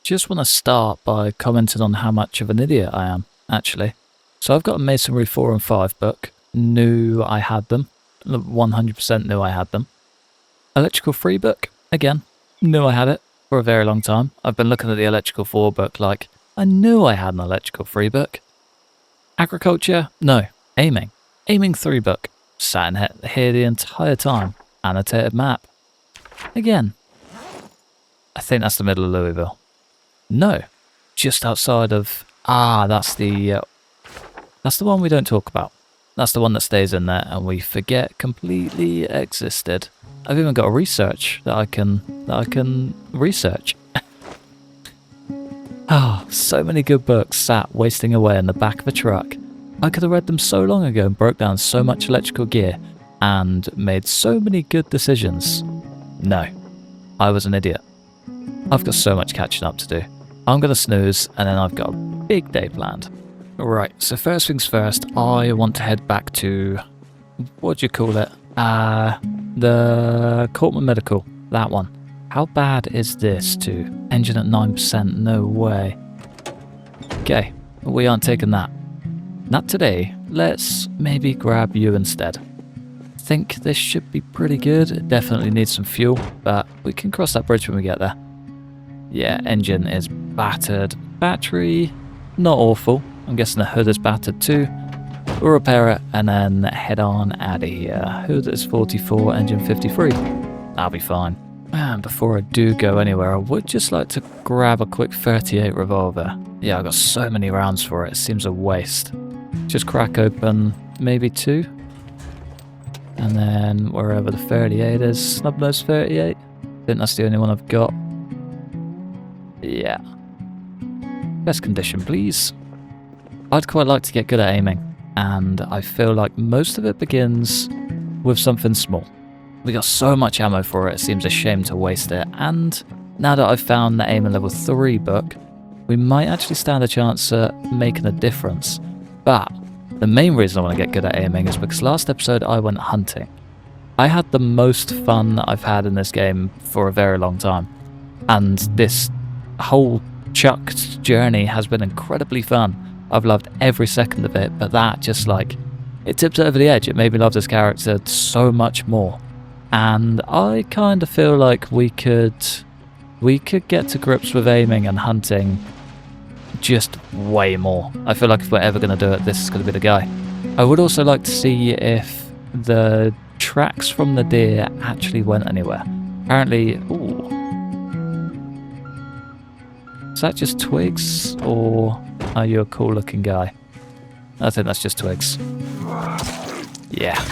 just want to start by commenting on how much of an idiot I am, actually. So I've got a Masonry 4 and 5 book. Knew I had them. 100% knew I had them. Electrical 3 book. Again, knew I had it for a very long time. I've been looking at the electrical 4 book like, I knew I had an electrical 3 book. Agriculture? No. Aiming. Aiming 3 book. Sat in here the entire time. Annotated map. Again. I think that's the middle of Louisville. No. Just outside of... that's the one we don't talk about. That's the one that stays in there and we forget completely existed. I've even got a research that I can research. So many good books sat wasting away in the back of a truck. I could have read them so long ago and broke down so much electrical gear and made so many good decisions. No, I was an idiot. I've got so much catching up to do. I'm going to snooze and then I've got a big day planned. Right, so first things first, I want to head back to, what do you call it? The Cortman Medical, that one. How bad is this to engine at 9%? No way. Okay, we aren't taking that. Not today. Let's maybe grab you instead. Think this should be pretty good. It definitely needs some fuel, but we can cross that bridge when we get there. Yeah, engine is battered. Battery, not awful. I'm guessing the hood is battered too. We'll repair it and then head on out of here. Hood is 44, engine 53. That'll be fine. And before I do go anywhere, I would just like to grab a quick 38 revolver. Yeah, I got so many rounds for it. It seems a waste. Just crack open maybe 2. And then wherever the 38 is, snub nose 38. I think that's the only one I've got. Yeah. Best condition, please. I'd quite like to get good at aiming, and I feel like most of it begins with something small. We got so much ammo for it, it seems a shame to waste it, and now that I've found the Aiming Level 3 book, we might actually stand a chance at making a difference. But the main reason I want to get good at aiming is because last episode I went hunting. I had the most fun that I've had in this game for a very long time, and this whole chucked journey has been incredibly fun. I've loved every second of it, but that just it tipped it over the edge. It made me love this character so much more. And I kind of feel like we could get to grips with aiming and hunting just way more. I feel like if we're ever going to do it, this is going to be the guy. I would also like to see if the tracks from the deer actually went anywhere. Apparently, ooh. Is that just twigs, or are you a cool looking guy? I think that's just twigs. Yeah.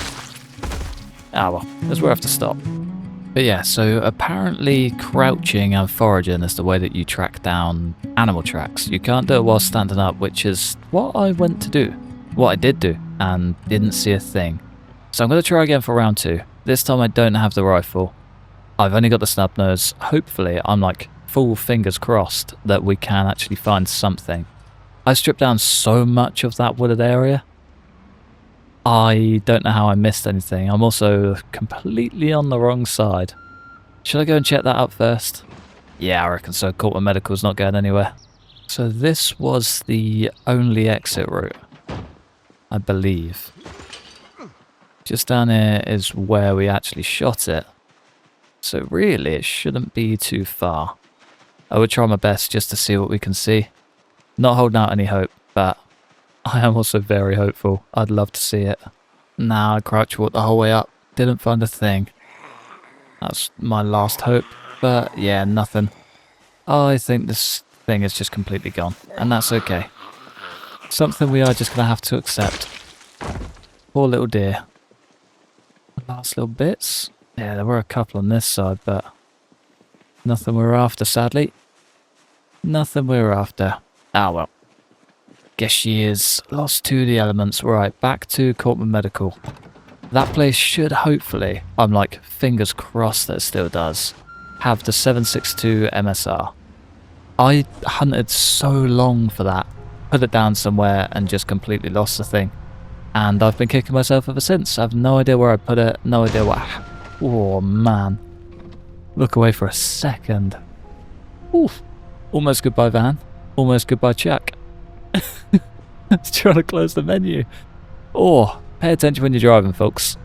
Well, that's where I have to stop. But yeah, so apparently crouching and foraging is the way that you track down animal tracks. You can't do it while standing up, which is what I went to do. What I did do, and didn't see a thing. So I'm going to try again for round 2. This time I don't have the rifle. I've only got the snub nose. Hopefully, I'm full fingers crossed that we can actually find something. I stripped down so much of that wooded area. I don't know how I missed anything. I'm also completely on the wrong side. Should I go and check that out first? Yeah, I reckon so. Cortman Medical's not going anywhere. So this was the only exit route, I believe. Just down here is where we actually shot it. So really, it shouldn't be too far. I would try my best just to see what we can see. Not holding out any hope, but I am also very hopeful. I'd love to see it. Nah, I crouch walked the whole way up. Didn't find a thing. That's my last hope. But yeah, nothing. I think this thing is just completely gone. And that's okay. Something we are just going to have to accept. Poor little deer. Last little bits. Yeah, there were a couple on this side, but nothing we were after, sadly. Nothing we were after. Well. Guess she is lost to the elements. Right, back to Cortman Medical. That place should hopefully, I'm fingers crossed that it still does, have the 7.62 MSR. I hunted so long for that, put it down somewhere and just completely lost the thing. And I've been kicking myself ever since. I have no idea where I put it, no idea what... Oh man. Look away for a second. Oof. Almost goodbye van. Almost goodbye Chuck. It's trying to close the menu. Oh, pay attention when you're driving, folks.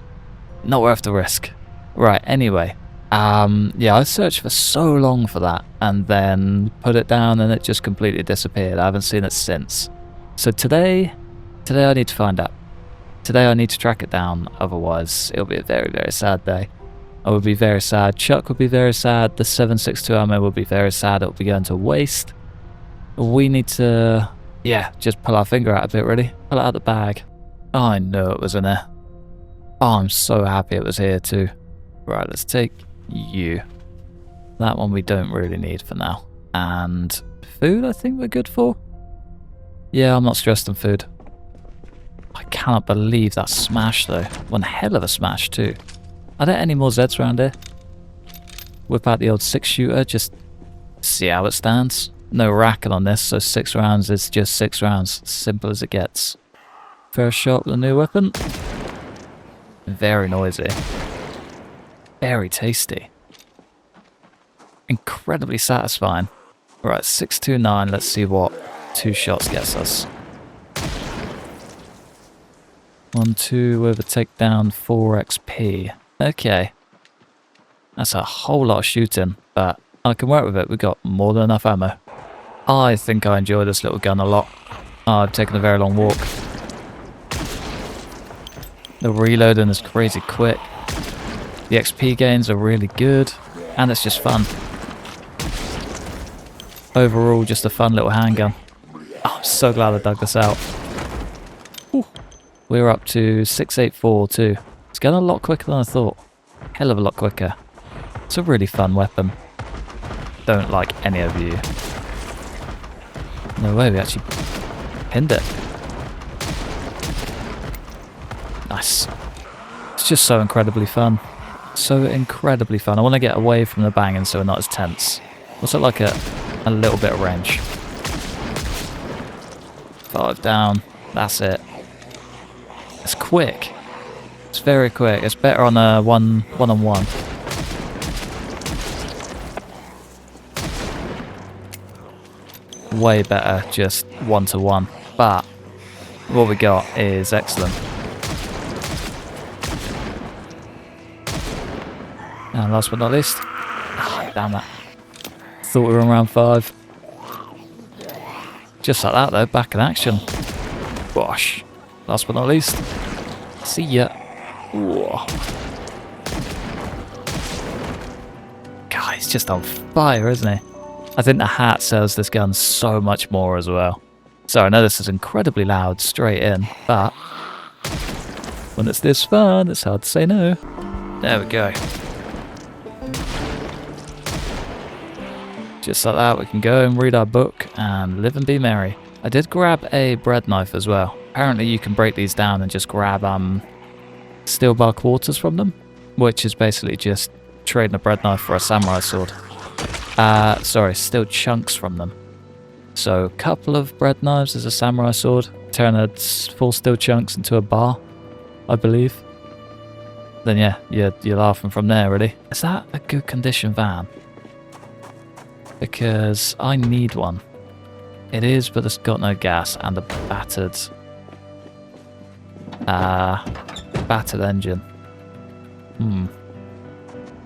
Not worth the risk. Right, anyway. Yeah, I searched for so long for that and then put it down and it just completely disappeared. I haven't seen it since. So today I need to find out. Today I need to track it down, otherwise it'll be a very, very sad day. I would be very sad, Chuck would be very sad, the 7.62 ammo will be very sad, it'll be going to waste. We need to, yeah, just pull our finger out a bit really. Pull it out of the bag. Oh, I know it was in there. Oh, I'm so happy it was here too. Right, let's take you. That one we don't really need for now. And food I think we're good for. Yeah, I'm not stressed on food. I cannot believe that smash though. One hell of a smash too. Are there any more Zeds around here? Whip out the old 6-shooter, just see how it stands. No racking on this, so 6 rounds is just 6 rounds. Simple as it gets. First shot with a new weapon. Very noisy. Very tasty. Incredibly satisfying. Right, 629, let's see what 2 shots gets us. 1-2 with a takedown, 4 XP. Okay. That's a whole lot of shooting, but I can work with it. We've got more than enough ammo. I think I enjoy this little gun a lot. Oh, I've taken a very long walk. The reloading is crazy quick. The XP gains are really good, and it's just fun. Overall, just a fun little handgun. Oh, I'm so glad I dug this out. Whew. We're up to 684 too. It's going a lot quicker than I thought. Hell of a lot quicker. It's a really fun weapon. Don't like any of you. No way, we actually pinned it. Nice. It's just so incredibly fun. So incredibly fun. I want to get away from the banging so we're not as tense. What's it like a little bit of range? 5 down. That's it. It's quick. It's very quick. It's better on a one-on-one. Way better just 1-to-1. But what we got is excellent. And last but not least. Oh, damn that. Thought we were on round 5. Just like that though, back in action. Bosh. Last but not least. See ya. Whoa. God, he's just on fire, isn't he? I think the hat sells this gun so much more as well. So I know this is incredibly loud straight in, but when it's this fun, it's hard to say no. There we go. Just like that, we can go and read our book and live and be merry. I did grab a bread knife as well. Apparently you can break these down and just grab steel bar quarters from them, which is basically just trading a bread knife for a samurai sword. Sorry, steel chunks from them. So a couple of bread knives is a samurai sword. Turn a full steel chunks into a bar, I believe. Then yeah, you're laughing from there really. Is that a good condition van? Because I need one. It is, but it's got no gas and a battered engine.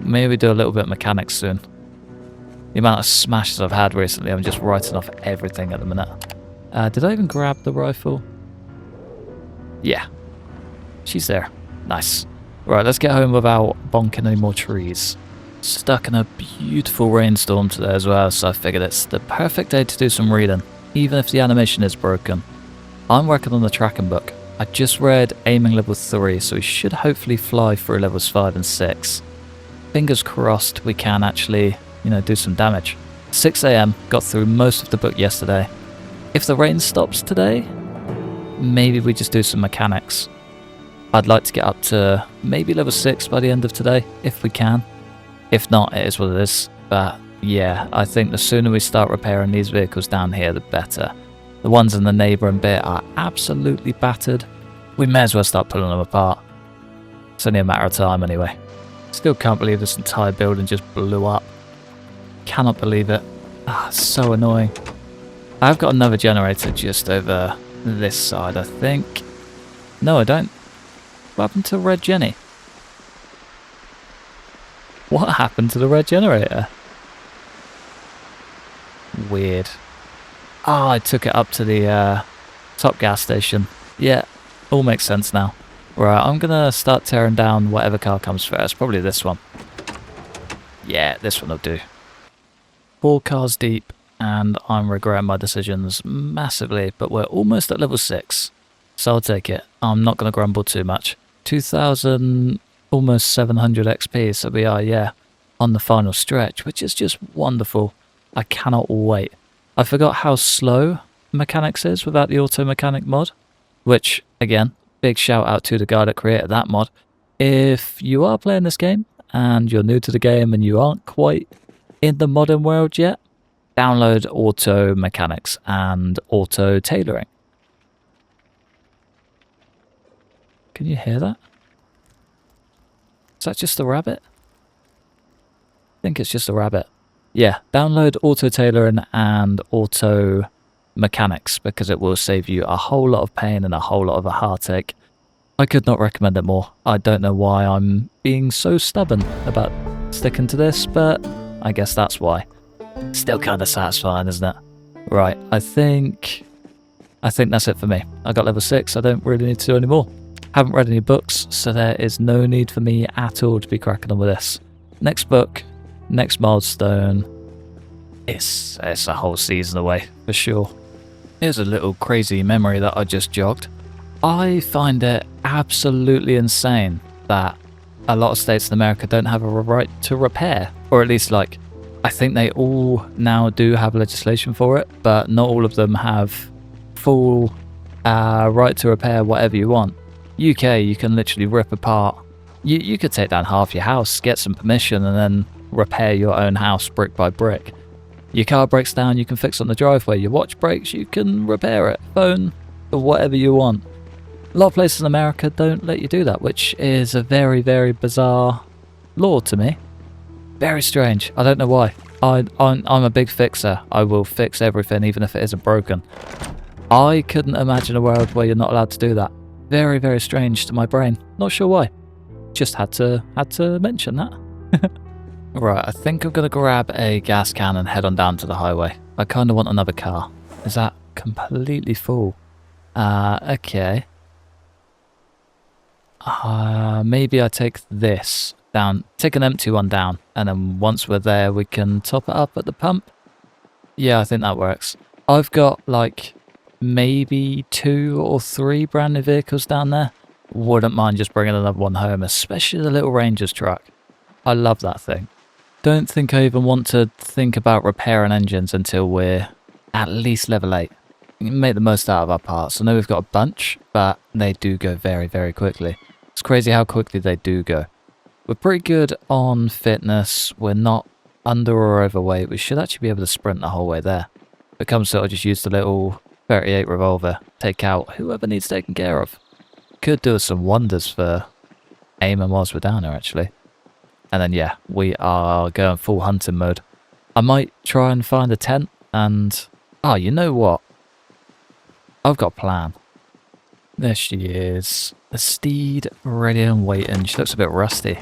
Maybe do a little bit of mechanics soon. The amount of smashes I've had recently, I'm just writing off everything at the minute. Did I even grab the rifle? Yeah. She's there. Nice. Right, let's get home without bonking any more trees. Stuck in a beautiful rainstorm today as well, so I figured it's the perfect day to do some reading, even if the animation is broken. I'm working on the tracking book. I just read aiming level 3, so we should hopefully fly through levels 5 and 6. Fingers crossed we can actually, do some damage. 6 AM, got through most of the book yesterday. If the rain stops today, maybe we just do some mechanics. I'd like to get up to maybe level 6 by the end of today, if we can. If not, it is what it is. But yeah, I think the sooner we start repairing these vehicles down here, the better. The ones in the neighbouring bit are absolutely battered. We may as well start pulling them apart. It's only a matter of time anyway. Still can't believe this entire building just blew up. Cannot believe it. Ah, so annoying. I've got another generator just over this side, I think. No, I don't. What happened to Red Jenny? What happened to the red generator? Weird. Ah, I took it up to the top gas station. Yeah, all makes sense now. Right, I'm gonna start tearing down whatever car comes first. Probably this one. Yeah, this one will do. 4 cars deep, and I'm regretting my decisions massively, but we're almost at level 6. So I'll take it. I'm not gonna grumble too much. 2,000, almost 700 XP, so we are, yeah, on the final stretch, which is just wonderful. I cannot wait. I forgot how slow mechanics is without the auto mechanic mod, which, again, big shout out to the guy that created that mod. If you are playing this game and you're new to the game and you aren't quite in the modern world yet, download auto mechanics and auto tailoring. Can you hear that? Is that just a rabbit? I think it's just a rabbit. Yeah, download auto tailoring and auto mechanics because it will save you a whole lot of pain and a whole lot of a heartache. I could not recommend it more. I don't know why I'm being so stubborn about sticking to this, but I guess that's why. Still kind of satisfying, isn't it? Right, I think that's it for me. I got level 6, I don't really need to do any more. Haven't read any books, so there is no need for me at all to be cracking on with this. Next book, next milestone. It's a whole season away, for sure. Here's a little crazy memory that I just jogged. I find it absolutely insane that a lot of states in America don't have a right to repair, or at least like, I think they all now do have legislation for it, but not all of them have full right to repair whatever you want. UK, you can literally rip apart. You could take down half your house, get some permission, and then repair your own house brick by brick. Your car breaks down, you can fix on the driveway. Your watch breaks, you can repair it. Phone, or whatever you want. A lot of places in America don't let you do that, which is a very, very bizarre law to me. Very strange. I don't know why. I'm a big fixer. I will fix everything, even if it isn't broken. I couldn't imagine a world where you're not allowed to do that. Very, very strange to my brain. Not sure why. Just had to mention that. Right, I think I'm going to grab a gas can and head on down to the highway. I kind of want another car. Is that completely full? Okay. Maybe I take this down, take an empty one down, and then once we're there, we can top it up at the pump. Yeah, I think that works. I've got like maybe 2 or 3 brand new vehicles down there. Wouldn't mind just bringing another one home, especially the little Ranger's truck. I love that thing. Don't think I even want to think about repairing engines until we're at least level 8. We can make the most out of our parts. I know we've got a bunch, but they do go very, very quickly. It's crazy how quickly they do go. We're pretty good on fitness. We're not under or overweight. We should actually be able to sprint the whole way there. If it comes to it, I'll just use the little 38 revolver. Take out whoever needs taken care of. Could do us some wonders for aiming whilst we're down there, actually. And then, yeah, we are going full hunting mode. I might try and find a tent and... Oh, you know what? I've got a plan. There she is. The steed ready and waiting. She looks a bit rusty.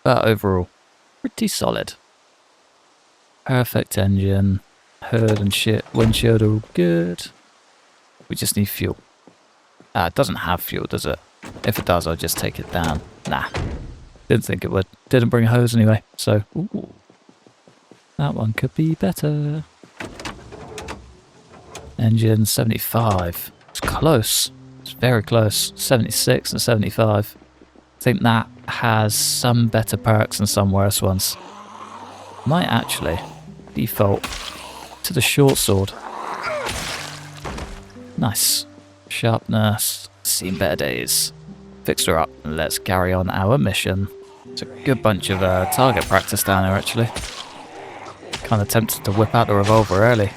But overall, pretty solid. Perfect engine. Hood and shit. Windshield all good. We just need fuel. It doesn't have fuel, does it? If it does, I'll just take it down. Nah. Didn't think it would. Didn't bring a hose anyway, so... Ooh. That one could be better. Engine 75. It's close. It's very close. 76 and 75. I think that has some better perks and some worse ones. Might actually default to the short sword. Nice. Sharpness. Seen better days. Fixed her up and let's carry on our mission. It's a good bunch of target practice down here, actually. Kind of tempted to whip out the revolver early.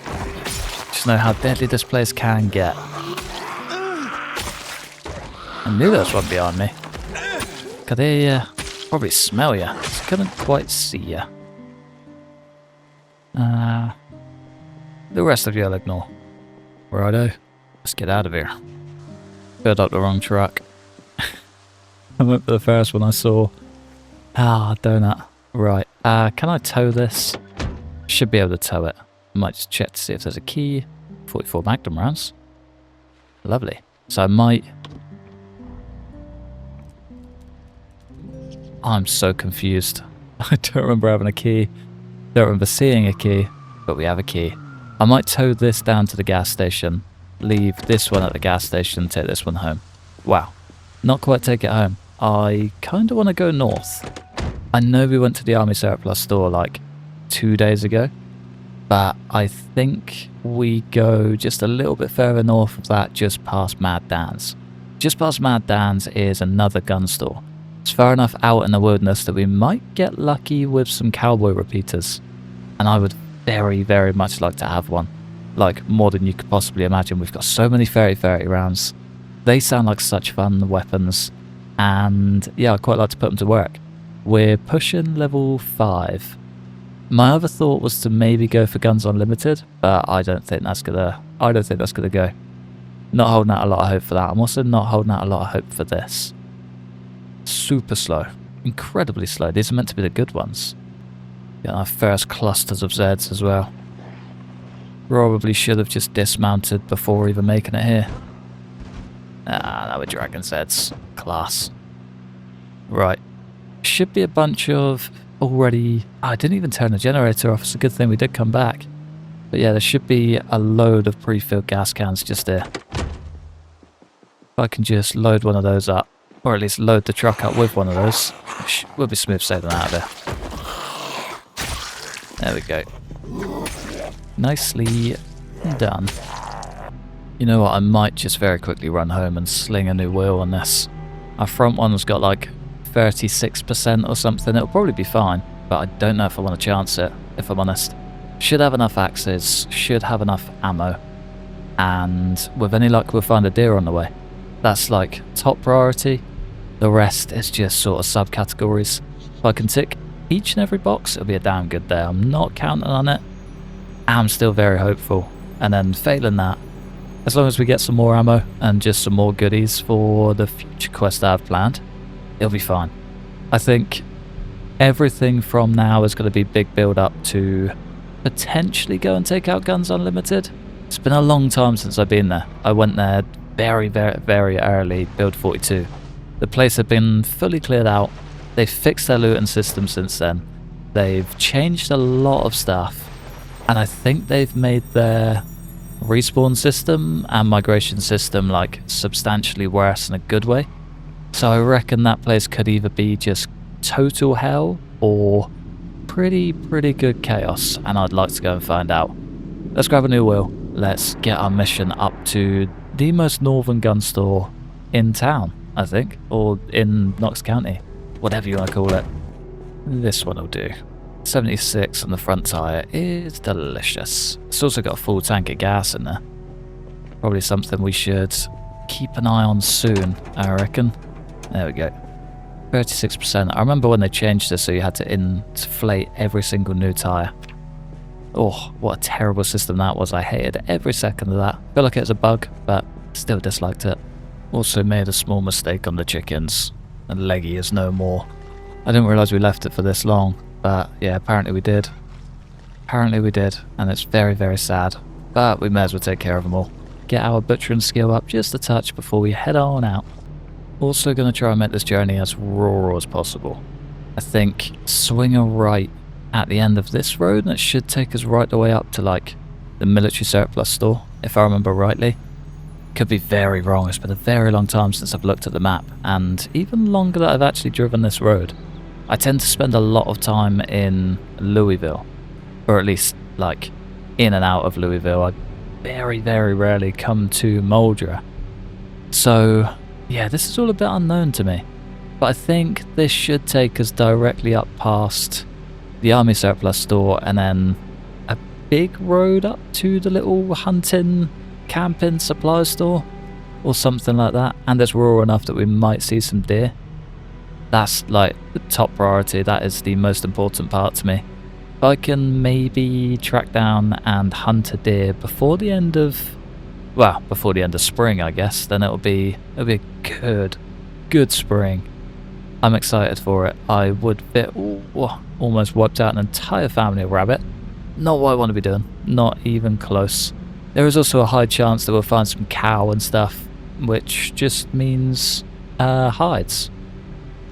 Just know how deadly this place can get. I knew there was one behind me. Could they probably smell you? Just couldn't quite see you. The rest of you I'll ignore. Righto. Let's get out of here. Filled up the wrong truck. I went for the first one I saw. Donut. Right. Can I tow this? Should be able to tow it. Might just check to see if there's a key. 44 Magnum rounds. Lovely. So I might... I'm so confused. I don't remember having a key. Don't remember seeing a key, but we have a key. I might tow this down to the gas station, leave this one at the gas station, take this one home. Wow. Not quite take it home. I kind of want to go north. I know we went to the Army Surplus store like 2 days ago, but I think we go just a little bit further north of that, just past Mad Dan's. Just past Mad Dan's is another gun store. It's far enough out in the wilderness that we might get lucky with some cowboy repeaters. And I would very, very much like to have one. Like, more than you could possibly imagine. We've got so many 30-30 rounds. They sound like such fun weapons. And yeah, I'd quite like to put them to work. We're pushing level 5. My other thought was to maybe go for Guns Unlimited, but I don't think that's gonna go. Not holding out a lot of hope for that. I'm also not holding out a lot of hope for this. Super slow. Incredibly slow. These are meant to be the good ones. Get our first clusters of Zeds as well. Probably should have just dismounted before even making it here. Now we're dragging Zeds. Class. Right. Should be a bunch of already... I didn't even turn the generator off. It's a good thing we did come back. But yeah, there should be a load of pre-filled gas cans just there. If I can just load one of those up. Or at least load the truck up with one of those. We'll be smooth sailing out of there. There we go. Nicely done. You know what, I might just very quickly run home and sling a new wheel on this. Our front one's got like 36% or something. It'll probably be fine, but I don't know if I want to chance it, if I'm honest. Should have enough axes, should have enough ammo, and with any luck we'll find a deer on the way. That's like top priority. The rest is just sort of subcategories. If I can tick each and every box, it'll be a damn good day. I'm not counting on it. I'm still very hopeful. And then failing that, as long as we get some more ammo and just some more goodies for the future quest I have planned, it'll be fine. I think everything from now is going to be big build up to potentially go and take out Guns Unlimited. It's been a long time since I've been there. I went there very, very, very early, build 42. The place had been fully cleared out. They've fixed their looting system since then. They've changed a lot of stuff. And I think they've made their respawn system and migration system like substantially worse in a good way. So I reckon that place could either be just total hell or pretty good chaos, and I'd like to go and find out. Let's grab a new wheel. Let's get our mission up to the most northern gun store in town, I think, or in Knox County, whatever you want to call it. This one will do. 76 on the front tyre is delicious. It's also got a full tank of gas in there. Probably something we should keep an eye on soon, I reckon. There we go. 36%. I remember when they changed this so you had to inflate every single new tyre. Oh, what a terrible system that was. I hated every second of that. Feel like it was a bug, but still disliked it. Also made a small mistake on the chickens. And Leggy is no more. I didn't realise we left it for this long. But yeah, apparently we did. Apparently we did, and it's very, very sad. But we may as well take care of them all. Get our butchering skill up just a touch before we head on out. Also going to try and make this journey as rural as possible. I think swing a right at the end of this road, and it should take us right the way up to like the military surplus store, if I remember rightly. Could be very wrong. It's been a very long time since I've looked at the map, and even longer that I've actually driven this road. I tend to spend a lot of time in Louisville, or at least like in and out of Louisville. I very, very rarely come to Muldra. So yeah, this is all a bit unknown to me. But I think this should take us directly up past the Army Surplus store and then a big road up to the little hunting, camping supply store or something like that. And it's rural enough that we might see some deer. That's like the top priority. That is the most important part to me. If I can maybe track down and hunt a deer before the end of, well, before the end of spring, I guess, then it'll be a good spring. I'm excited for it. I would bet almost wiped out an entire family of rabbit. Not what I want to be doing. Not even close. There is also a high chance that we'll find some cow and stuff, which just means hides.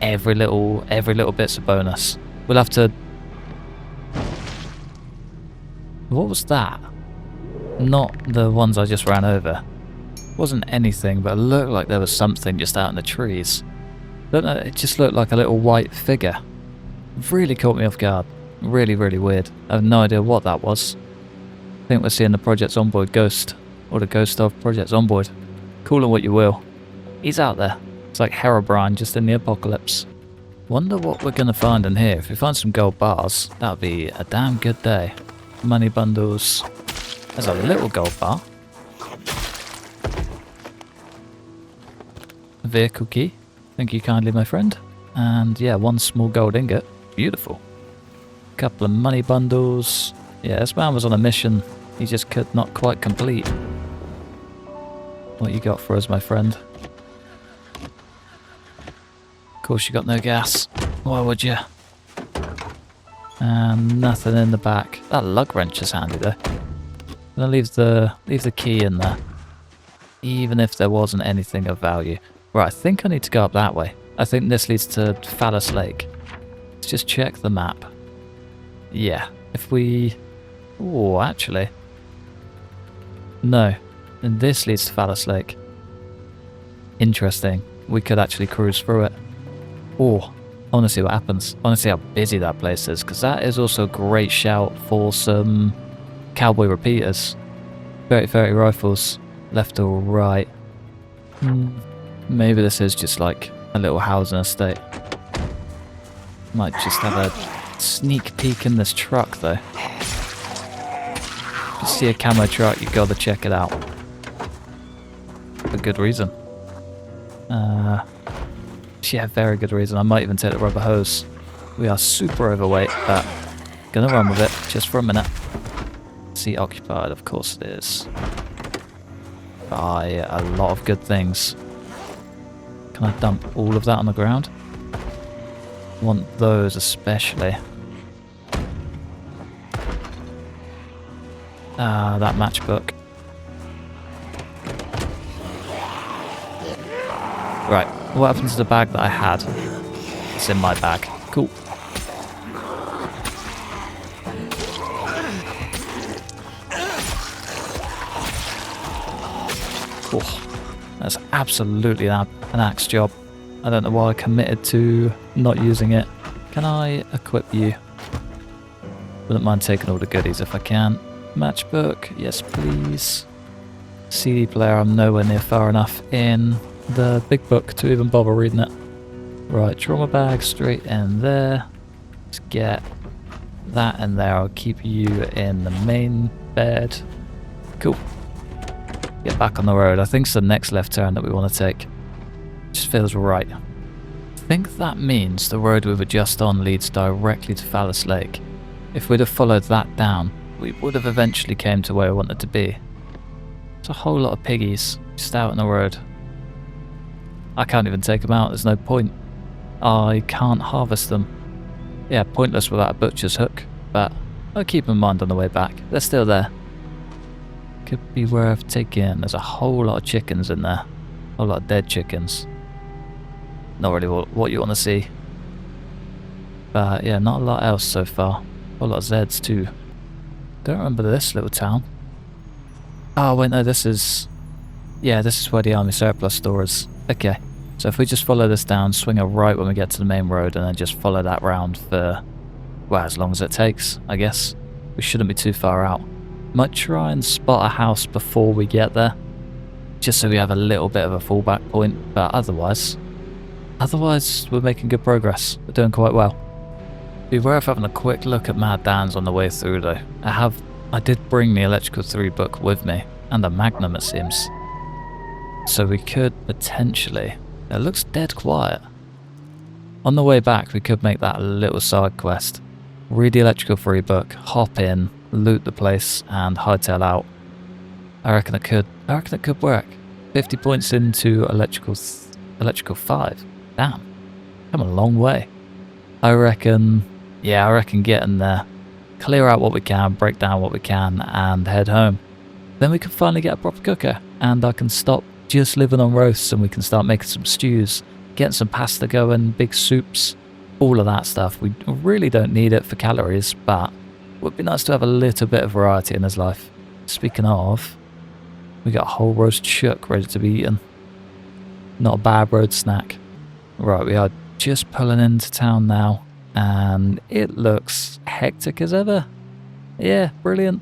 Every little bit's a bonus. We'll have to. What was that? Not the ones I just ran over. Wasn't anything, but it looked like there was something just out in the trees. Don't know, it just looked like a little white figure. Really caught me off guard. Really, really weird. I have no idea what that was. I think we're seeing the Project Zomboid ghost. Or the ghost of Project Zomboid. Call it what you will. He's out there. It's like Herobrine just in the apocalypse. Wonder what we're going to find in here. If we find some gold bars, that would be a damn good day. Money bundles. There's a little gold bar. A vehicle key. Thank you kindly, my friend. And yeah, one small gold ingot. Beautiful. Couple of money bundles. Yeah, this man was on a mission he just could not quite complete. What you got for us, my friend? Of course you got no gas. Why would you? And nothing in the back. That lug wrench is handy though. I'm gonna leave the key in there. Even if there wasn't anything of value. Right, I think I need to go up that way. I think this leads to Phallus Lake. Let's just check the map. Yeah, if we... Oh, actually. No, and this leads to Phallus Lake. Interesting. We could actually cruise through it. Oh, I want to see what happens. I want to see how busy that place is, because that is also a great shout for some cowboy repeaters. 30-30 rifles, left or right. Maybe this is just like a little housing estate. Might just have a sneak peek in this truck though. If you see a camo truck, you gotta check it out. For good reason. Yeah, very good reason. I might even take the rubber hose. We are super overweight, but gonna run with it just for a minute. Seat occupied, of course it is. Buy a lot of good things. Can I dump all of that on the ground? Want those especially. That matchbook. Right, what happened to the bag that I had? It's in my bag. Cool. Oh, that's absolutely an axe job. I don't know why I committed to not using it. Can I equip you? Wouldn't mind taking all the goodies if I can. Matchbook, yes please. CD player, I'm nowhere near far enough in the big book to even bother reading it. Right, trauma bag straight in there. Let's get that in there. I'll keep you in the main bed. Cool. Get back on the road. I think it's the next left turn that we want to take. Just feels right. I think that means the road we were just on leads directly to Phallus Lake. If we'd have followed that down, we would have eventually came to where we wanted to be. There's a whole lot of piggies just out on the road. I can't even take them out, there's no point. I can't harvest them. Yeah, pointless without a butcher's hook, but I'll keep in mind on the way back. They're still there. Could be worth taking. There's a whole lot of chickens in there. A whole lot of dead chickens. Not really what you want to see. But yeah, not a lot else so far. A whole lot of Zeds too. Don't remember this little town. Oh wait, no, this is... Yeah, this is where the army surplus store is. Okay, so if we just follow this down, swing a right when we get to the main road, and then just follow that round for, well, as long as it takes, I guess. We shouldn't be too far out. Might try and spot a house before we get there, just so we have a little bit of a fallback point, but otherwise we're making good progress. We're doing quite well. Be worth having a quick look at Mad Dan's on the way through though. I did bring the Electrical 3 book with me, and the Magnum it seems. So we could potentially... It looks dead quiet. On the way back we could make that little side quest. read the electrical free book, hop in, loot the place, and hightail out. I reckon it could work. 50 points into electrical 5. Damn. Come a long way. I reckon getting there. Clear out what we can, break down what we can, and head home. Then we can finally get a proper cooker, and I can stop just living on roasts and we can start making some stews, getting some pasta going, big soups, all of that stuff. We really don't need it for calories, but it would be nice to have a little bit of variety in his life. Speaking of, we got a whole roast chook ready to be eaten. Not a bad road snack. Right, we are just pulling into town now, and it looks hectic as ever. Yeah, brilliant.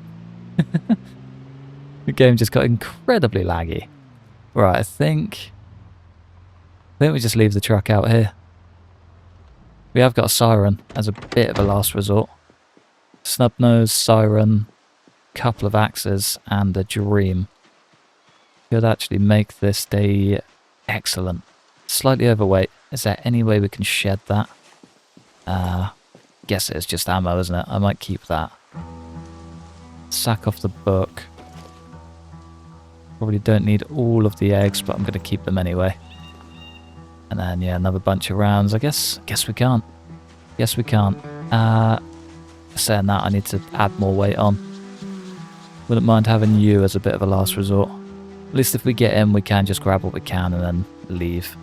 The game just got incredibly laggy. Right, I think we just leave the truck out here. We have got a siren as a bit of a last resort. Snub nose, siren, couple of axes, and a dream. Could actually make this day excellent. Slightly overweight. Is there any way we can shed that? Guess it's just ammo, isn't it? I might keep that. Sack off the book. Probably don't need all of the eggs, but I'm going to keep them anyway. And then, yeah, another bunch of rounds. I guess we can't. Guess we can't. Saying that, I need to add more weight on. Wouldn't mind having you as a bit of a last resort. At least if we get in, we can just grab what we can and then leave.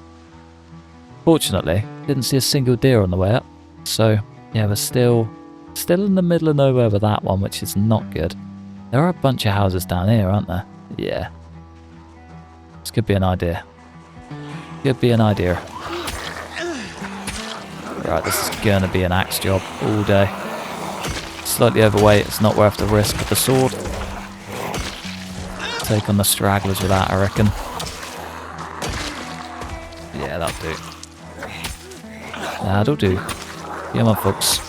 Fortunately, didn't see a single deer on the way up. So, yeah, we're still in the middle of nowhere with that one, which is not good. There are a bunch of houses down here, aren't there? Yeah. This could be an idea. Could be an idea. Right, this is gonna be an axe job all day. Slightly overweight, it's not worth the risk with the sword. Take on the stragglers with that, I reckon. Yeah, that'll do. That'll do. Come on, folks.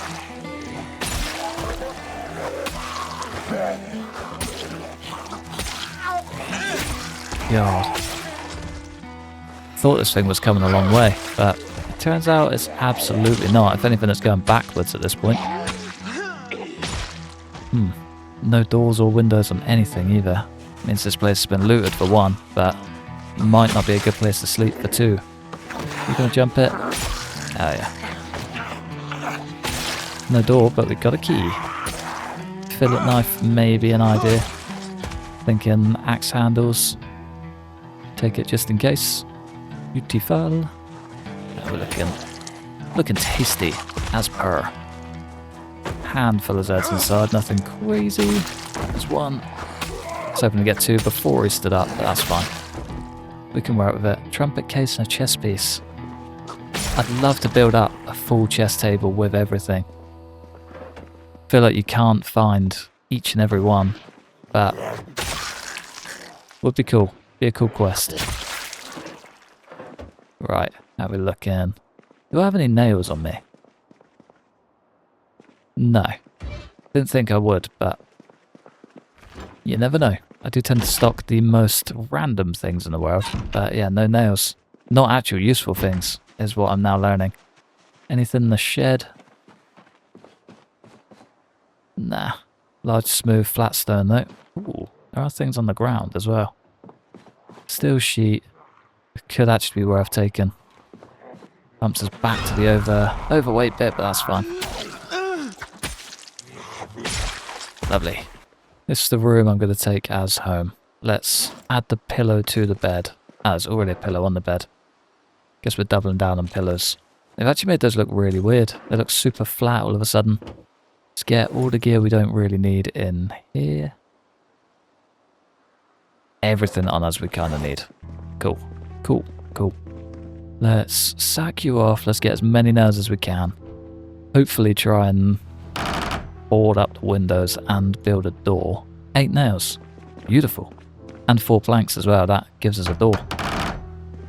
God. Thought this thing was coming a long way, but it turns out it's absolutely not. If anything, it's going backwards at this point. No doors or windows on anything either. Means this place has been looted for one, but might not be a good place to sleep for two. You gonna jump it? Oh yeah. No door, but we got a key. Fillet knife may be an idea. Thinking axe handles. Take it just in case. Beautiful. Oh, we're looking tasty, as per. Handful of Zeds inside, nothing crazy. There's one. I was hoping to get two before he stood up, but that's fine. We can work with it. Trumpet case and a chest piece. I'd love to build up a full chest table with everything. Feel like you can't find each and every one, but would be cool. Be a cool quest. Right, how we looking? Do I have any nails on me? No. Didn't think I would, but you never know. I do tend to stock the most random things in the world, but yeah, no nails. Not actual useful things, is what I'm now learning. Anything in the shed? Nah. Large, smooth, flat stone, though. Ooh, there are things on the ground as well. Steel sheet. It could actually be worth taking. Bumps us back to the overweight bit, but that's fine. Lovely. This is the room I'm going to take as home. Let's add the pillow to the bed. Ah, there's already a pillow on the bed. Guess we're doubling down on pillows. They've actually made those look really weird. They look super flat all of a sudden. Let's get all the gear we don't really need in here. Everything on us we kind of need. Cool. Cool. Cool. Let's sack you off. Let's get as many nails as we can. Hopefully try and board up the windows and build a door. 8 nails. Beautiful. And 4 planks as well. That gives us a door. I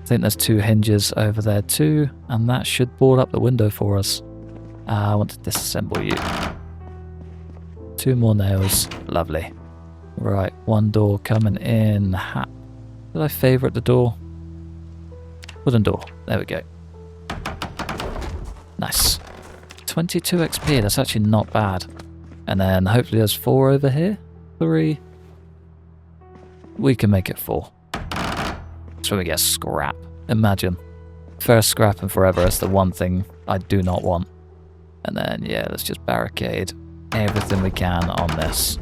think there's 2 hinges over there too, and that should board up the window for us. I want to disassemble you. 2 more nails. Lovely. Right, 1 door coming in. Did I favourite the door? Wooden door. There we go. Nice. 22 XP, that's actually not bad. And then hopefully there's 4 over here. 3. We can make it 4. So we get scrap. Imagine. First scrap and forever, that's the one thing I do not want. And then, yeah, let's just barricade everything we can on this.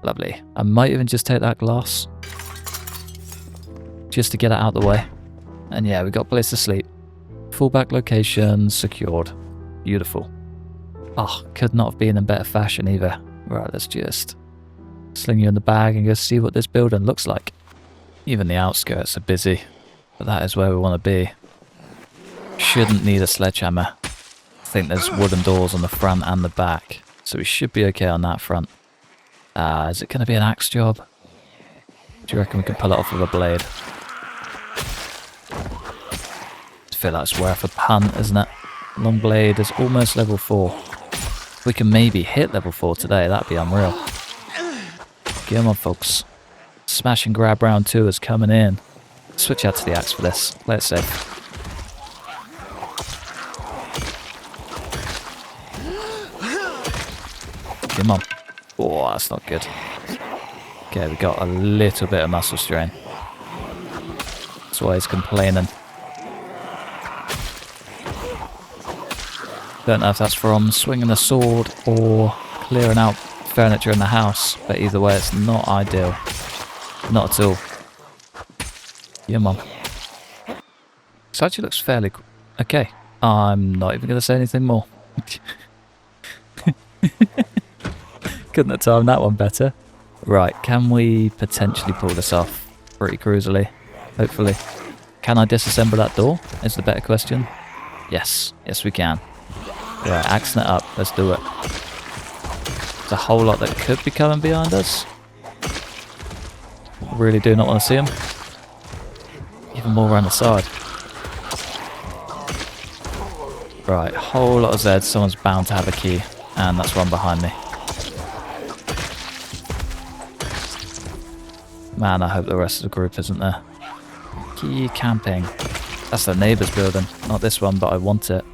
Lovely. I might even just take that glass. Just to get it out of the way. And yeah, we got a place to sleep. Fallback location secured. Beautiful. Oh, could not have been in better fashion either. Right, let's just sling you in the bag and go see what this building looks like. Even the outskirts are busy, but that is where we want to be. Shouldn't need a sledgehammer. I think there's wooden doors on the front and the back, so we should be okay on that front. Is it going to be an axe job? Do you reckon we can pull it off with a blade? I feel like it's worth a punt, isn't it? Long blade is almost level 4. We can maybe hit level 4 today, that'd be unreal. Come on, folks. Smash and grab round 2 is coming in. Switch out to the axe for this. Play it safe. Come on. Oh, that's not good. Okay, we got a little bit of muscle strain. That's why he's complaining. Don't know if that's from swinging a sword or clearing out furniture in the house, but either way it's not ideal. Not at all. Yeah, mum. This actually looks fairly... Okay, I'm not even going to say anything more. Couldn't have timed that one better. Right, can we potentially pull this off pretty cruisily? Hopefully. Can I disassemble that door? Is the better question. Yes. Yes, we can. Right, axing it up. Let's do it. There's a whole lot that could be coming behind us. Really do not want to see them. Even more around the side. Right, whole lot of Zeds. Someone's bound to have a key. And that's one behind me. Man, I hope the rest of the group isn't there. Key camping. That's the neighbour's building. Not this one, but I want it.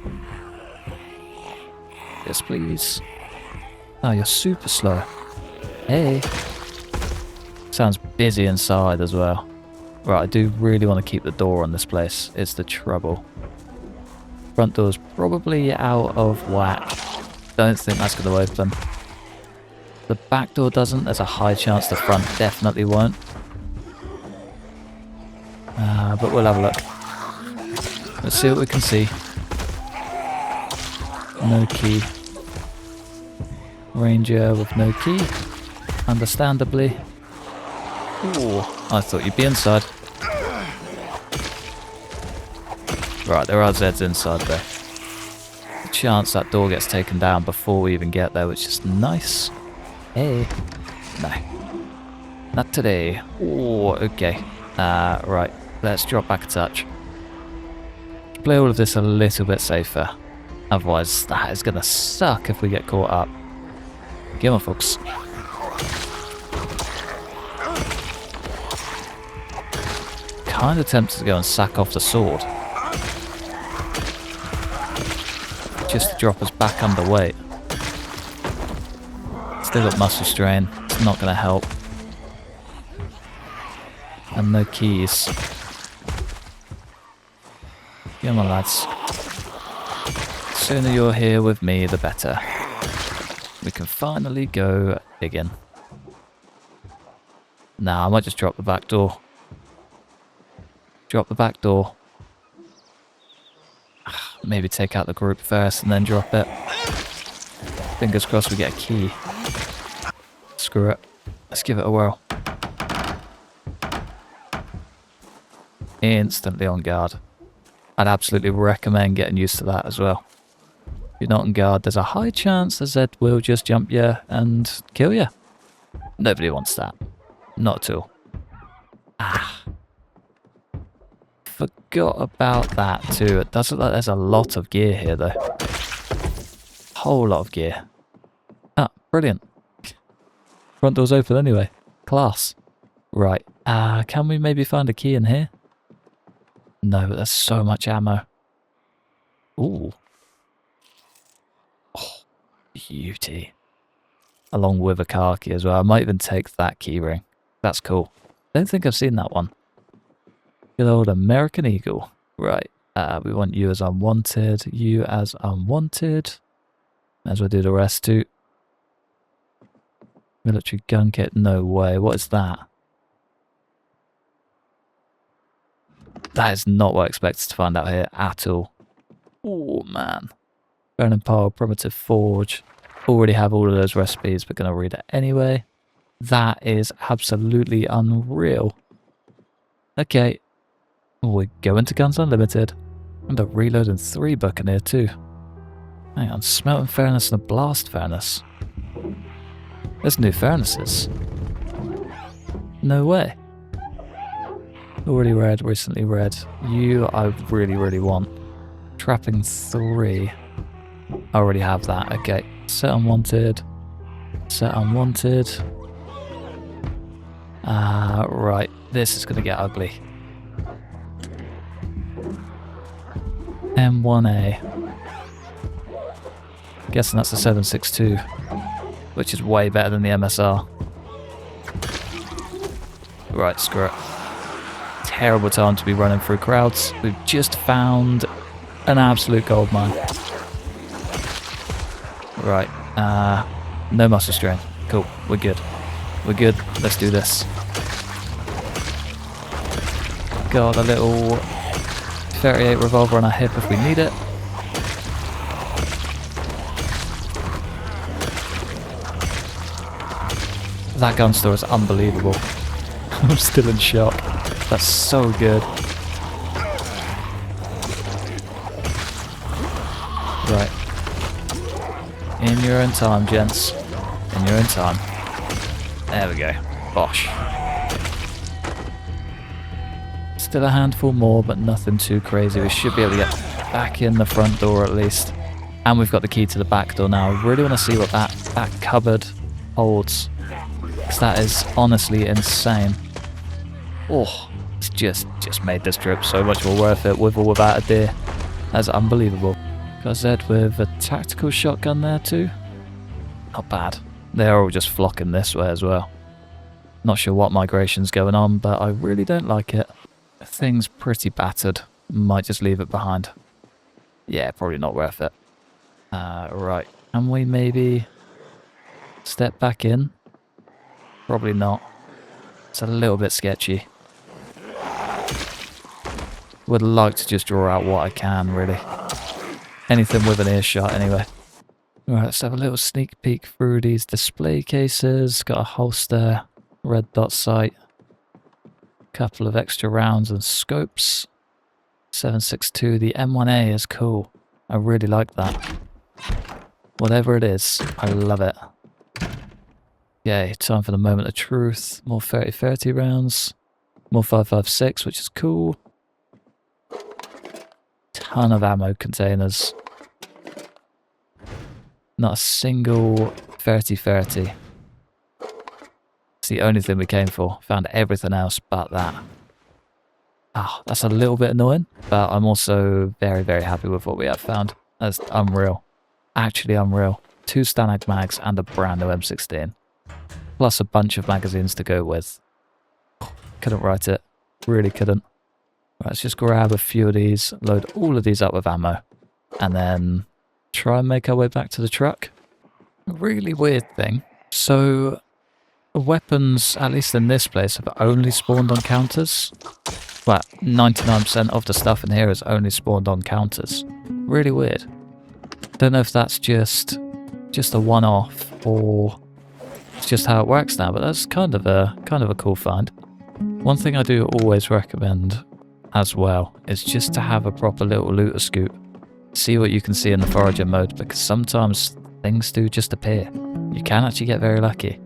Yes, please. Oh, you're super slow. Hey. Sounds busy inside as well. Right, I do really want to keep the door on this place. It's the trouble. Front door's probably out of whack. Don't think that's going to open. The back door doesn't. There's a high chance the front definitely won't. But we'll have a look. Let's see what we can see. No key. Ranger with no key. Understandably. Ooh, I thought you'd be inside. Right, there are Zeds inside there. The chance that door gets taken down before we even get there, which is nice. Hey. No. Not today. Oh, okay. Right. Let's drop back a touch. Play all of this a little bit safer. Otherwise, that is going to suck if we get caught up. Come on, folks. Kind of tempted to go and sack off the sword. Just to drop us back underweight. Still got muscle strain. It's not going to help. And no keys. Come on, lads. The sooner you're here with me, the better. We can finally go digging. Nah, I might just drop the back door. Drop the back door. Maybe take out the group first and then drop it. Fingers crossed we get a key. Screw it. Let's give it a whirl. Instantly on guard. I'd absolutely recommend getting used to that as well. If you're not on guard, there's a high chance the Zed will just jump you and kill you. Nobody wants that. Not at all. Forgot about that too. It does look like there's a lot of gear here though. Whole lot of gear. Ah, brilliant. Front door's open anyway. Class. Right. Can we maybe find a key in here? No, but there's so much ammo. Ooh. Beauty. Along with a car key as well. I might even take that key ring. That's cool. Don't think I've seen that one. Good old American Eagle. Right. We want you as unwanted. You as unwanted. Might as well do the rest too. Military gun kit. No way. What is that? That is not what I expected to find out here at all. Oh, man. Burning pile, primitive forge. Already have all of those recipes, but going to read it anyway. That is absolutely unreal. Okay. We're going to Guns Unlimited. And a reload and 3 Buccaneer too. Hang on, smelting furnace and a blast furnace. There's new furnaces. No way. Already read, recently read. You I really, really want. Trapping 3. I already have that. Okay. Set unwanted. Set unwanted. Right. This is going to get ugly. M1A. Guessing that's a 7.62, which is way better than the MSR. Right, screw it. Terrible time to be running through crowds. We've just found an absolute gold mine. Right, no muscle strain. Cool, we're good. We're good, let's do this. Got a little 38 revolver on our hip if we need it. That gun store is unbelievable. I'm still in shock. That's so good. Right. In your own time, gents. In your own time. There we go. Bosh. Still a handful more, but nothing too crazy. We should be able to get back in the front door at least. And we've got the key to the back door now. I really want to see what that cupboard holds. Because that is honestly insane. Oh, it's just made this trip so much more worth it, with or without a deer. That's unbelievable. Got Zed with a tactical shotgun there too. Not bad. They're all just flocking this way as well. Not sure what migration's going on, but I really don't like it. The thing's pretty battered. Might just leave it behind. Yeah, probably not worth it. Right. Can we maybe step back in? Probably not. It's a little bit sketchy. Would like to just draw out what I can, really. Anything with an earshot, anyway. Right, let's have a little sneak peek through these display cases. Got a holster, red dot sight, couple of extra rounds and scopes. 7.62, the M1A is cool. I really like that. Whatever it is, I love it. Yay, time for the moment of truth. More 30-30 rounds. More 5.56, which is cool. Ton of ammo containers. Not a single 30-30. It's the only thing we came for. Found everything else but that. Ah, that's a little bit annoying, but I'm also very, very happy with what we have found. That's unreal. Actually unreal. 2 Stanag mags and a brand new M16. Plus a bunch of magazines to go with. Couldn't write it. Really couldn't. Right, let's just grab a few of these, load all of these up with ammo, and then try and make our way back to the truck. A really weird thing. So, weapons, at least in this place, have only spawned on counters. Well, 99% of the stuff in here is only spawned on counters. Really weird. Don't know if that's just a one-off or it's just how it works now, but that's kind of a cool find. One thing I do always recommend as well is just to have a proper little looter scoop. See what you can see in the foraging mode, because sometimes things do just appear. You can actually get very lucky.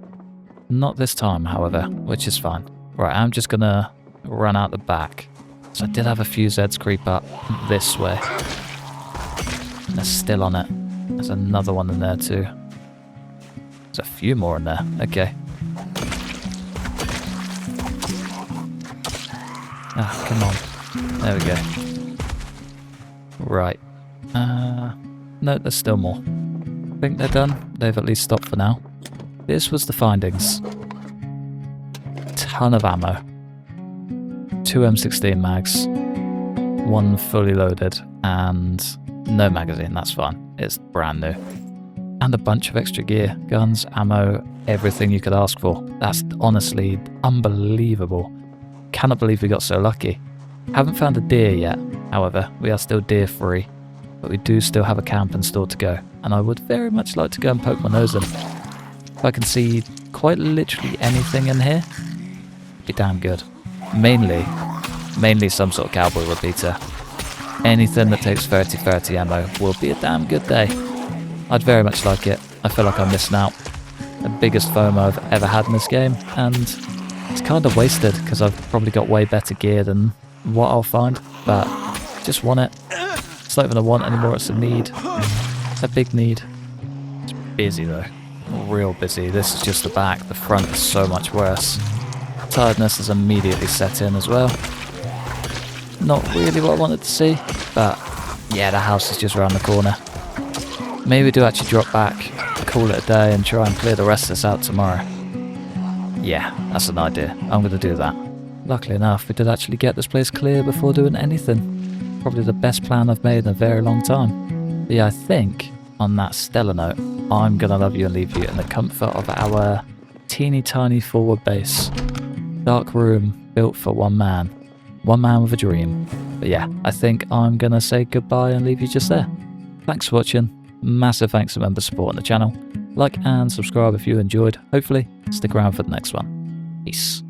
Not this time, however, which is fine. Right, I'm just gonna run out the back. So I did have a few Zeds creep up this way. And they're still on it. There's another one in there too. There's a few more in there. Okay. Ah, come on. There we go. Right. No, there's still more. I think they're done. They've at least stopped for now. This was the findings. Ton of ammo. 2 M16 mags. 1 fully loaded and no magazine, that's fine. It's brand new. And a bunch of extra gear. Guns, ammo, everything you could ask for. That's honestly unbelievable. Cannot believe we got so lucky. Haven't found a deer yet, however. We are still deer free. But we do still have a camp and store to go. And I would very much like to go and poke my nose in. If I can see quite literally anything in here, it'd be damn good. Mainly some sort of cowboy repeater. Anything that takes 30-30 ammo will be a damn good day. I'd very much like it. I feel like I'm missing out. The biggest FOMO I've ever had in this game, and it's kind of wasted because I've probably got way better gear than what I'll find, but just want it. It's not even a want anymore, it's a need. A big need. It's busy though. Real busy. This is just the back. The front is so much worse. Tiredness has immediately set in as well. Not really what I wanted to see, but yeah, the house is just around the corner. Maybe do actually drop back, call it a day and try and clear the rest of this out tomorrow. Yeah, that's an idea. I'm going to do that. Luckily enough, we did actually get this place clear before doing anything. Probably the best plan I've made in a very long time. But yeah, I think, on that stellar note, I'm going to love you and leave you in the comfort of our teeny tiny forward base. Dark room built for one man. One man with a dream. But yeah, I think I'm going to say goodbye and leave you just there. Thanks for watching. Massive thanks to members supporting the channel. Like and subscribe if you enjoyed. Hopefully, stick around for the next one. Peace.